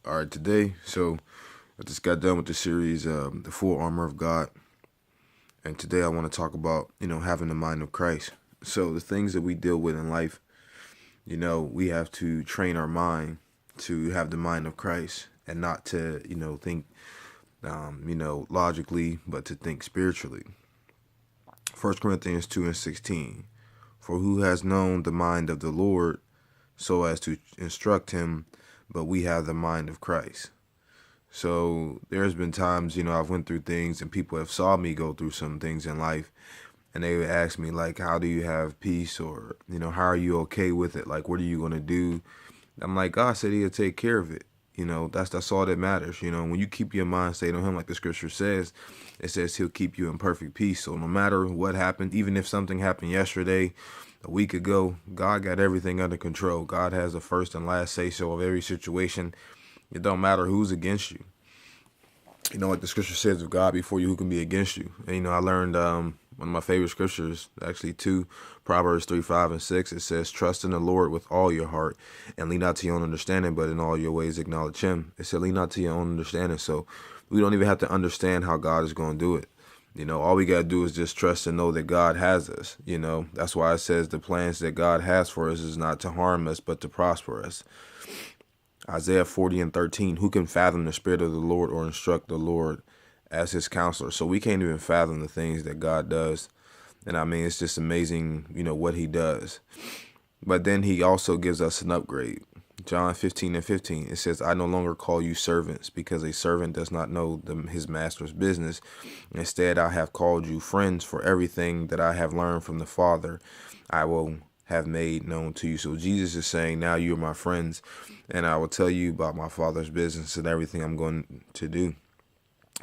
All right, today, I just got done with the series, The Full Armor of God. And today I want to talk about, having the mind of Christ. So the things that we deal with in life, we have to train our mind to have the mind of Christ and not to, think, logically, but to think spiritually. 1 Corinthians 2:16. For who has known the mind of the Lord so as to instruct him, but we have the mind of Christ. So there's been times, I've went through things and people have saw me go through some things in life, and they would ask me, like, how do you have peace? Or, how are you okay with it? Like, what are you going to do? I'm like, God said he'll take care of it. That's all that matters. When you keep your mind stayed on him, like the scripture says, it says he'll keep you in perfect peace. So no matter what happened, even if something happened yesterday, a week ago, God got everything under control. God has the first and last say so of every situation. It don't matter who's against you. Like the scripture says, if God before you, who can be against you? And, I learned one of my favorite scriptures, actually two, Proverbs 3:5-6. It says, trust in the Lord with all your heart and lean not to your own understanding, but in all your ways acknowledge him. It said, lean not to your own understanding. So we don't even have to understand how God is going to do it. All we got to do is just trust and know that God has us. That's why it says the plans that God has for us is not to harm us, but to prosper us. Isaiah 40:13, who can fathom the spirit of the Lord or instruct the Lord as his counselor? So we can't even fathom the things that God does. And it's just amazing, what he does. But then he also gives us an upgrade. John 15:15, it says, I no longer call you servants, because a servant does not know his master's business. Instead, I have called you friends, for everything that I have learned from the Father, I will have made known to you. So Jesus is saying, now you're my friends, and I will tell you about my Father's business and everything I'm going to do.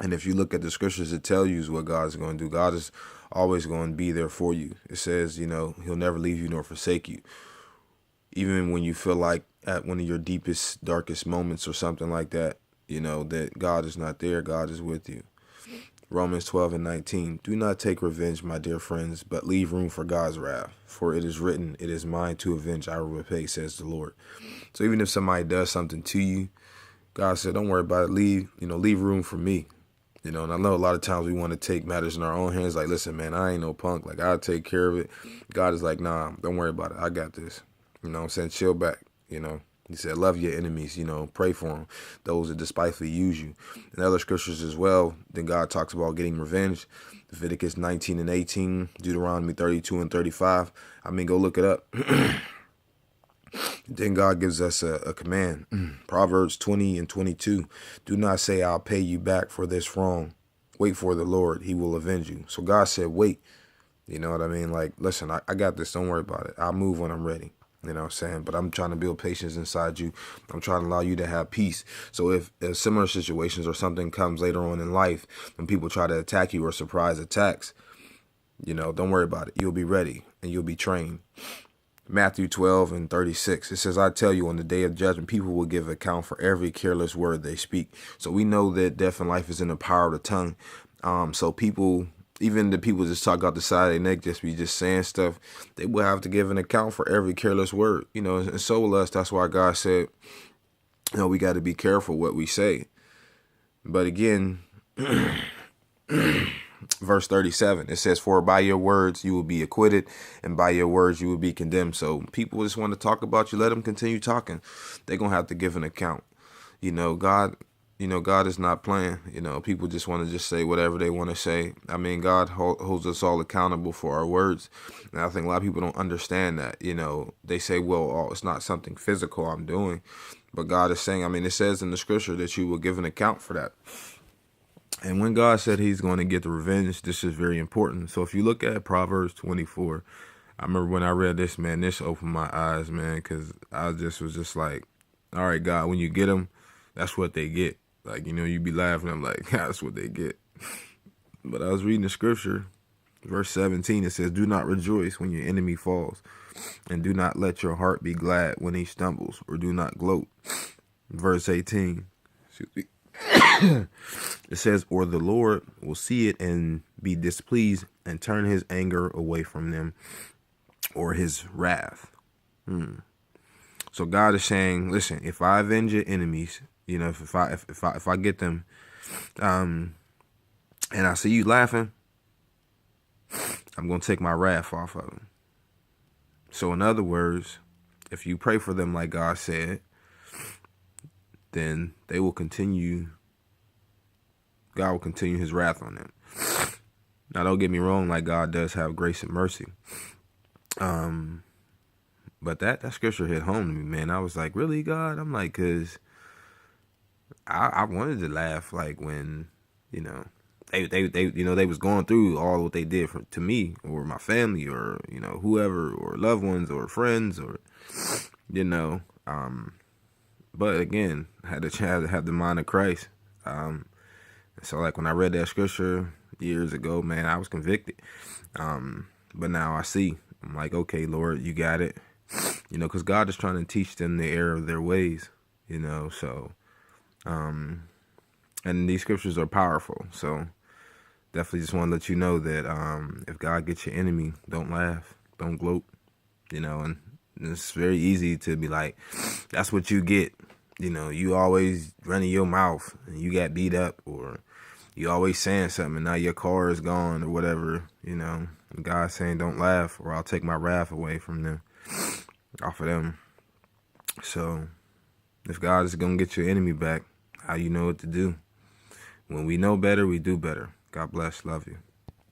And if you look at the scriptures, it tells you what God is going to do. God is always going to be there for you. It says, he'll never leave you nor forsake you. Even when you feel like at one of your deepest, darkest moments or something like that, that God is not there, God is with you. Romans 12:19, do not take revenge, my dear friends, but leave room for God's wrath. For it is written, it is mine to avenge, I will repay, says the Lord. So even if somebody does something to you, God said, don't worry about it. Leave room for me. And I know a lot of times we want to take matters in our own hands. Like, listen, man, I ain't no punk. Like, I'll take care of it. God is like, nah, don't worry about it. I got this. I'm saying? Chill back, He said, love your enemies, pray for them, those that despitefully use you. In other scriptures as well, then God talks about getting revenge. Leviticus 19:18, Deuteronomy 32:35. Go look it up. Then God gives us a command. Proverbs 20:22. Do not say, I'll pay you back for this wrong. Wait for the Lord. He will avenge you. So God said, wait. You know what I mean? Like, listen, I got this. Don't worry about it. I'll move when I'm ready. You know what I'm saying? But I'm trying to build patience inside you. I'm trying to allow you to have peace. So if similar situations or something comes later on in life, when people try to attack you or surprise attacks, don't worry about it. You'll be ready and you'll be trained. Matthew 12:36, it says, I tell you, on the day of judgment, people will give account for every careless word they speak. So we know that death and life is in the power of the tongue. So people, even the people just talk out the side of their neck, just be just saying stuff, they will have to give an account for every careless word, and so will us. That's why God said, we got to be careful what we say. But again, verse 37, it says, for by your words you will be acquitted, and by your words you will be condemned. So people just want to talk about you. Let them continue talking. They're going to have to give an account. God is not playing. People just want to just say whatever they want to say. God holds us all accountable for our words. And I think a lot of people don't understand that. They say, well, it's not something physical I'm doing. But God is saying, it says in the scripture that you will give an account for that. And when God said he's going to get the revenge, this is very important. So if you look at Proverbs 24, I remember when I read this, man, this opened my eyes, man, because I was just like, all right, God, when you get them, that's what they get. Like, you be laughing. I'm like, that's what they get. But I was reading the scripture, verse 17, it says, do not rejoice when your enemy falls, and do not let your heart be glad when he stumbles, or do not gloat. Verse 18, it says, or the Lord will see it and be displeased and turn his anger away from them, or his wrath. So God is saying, listen, if I avenge your enemies, You know, if I get them, and I see you laughing, I'm gonna take my wrath off of them. So in other words, if you pray for them like God said, then they will continue. God will continue His wrath on them. Now, don't get me wrong, like God does have grace and mercy. But that scripture hit home to me, man. I was like, really, God? I'm like, cause I wanted to laugh, like when, you know, they was going through all what they did to me or my family or, you know, whoever, or loved ones or friends, or, you know, but again, I had to have the mind of Christ. So like when I read that scripture years ago, man, I was convicted. But now I see. I'm like, okay, Lord, you got it. You know, because God is trying to teach them the error of their ways. You know, so, and these scriptures are powerful. So definitely just want to let you know that if God gets your enemy, don't laugh, don't gloat. You know, and it's very easy to be like, that's what you get. You know, you always running your mouth and you got beat up, or you always saying something and now your car is gone or whatever, you know. And God's saying don't laugh or I'll take my wrath away from them, off of them. So if God is going to get your enemy back, how you know what to do? When we know better, we do better. God bless. Love you.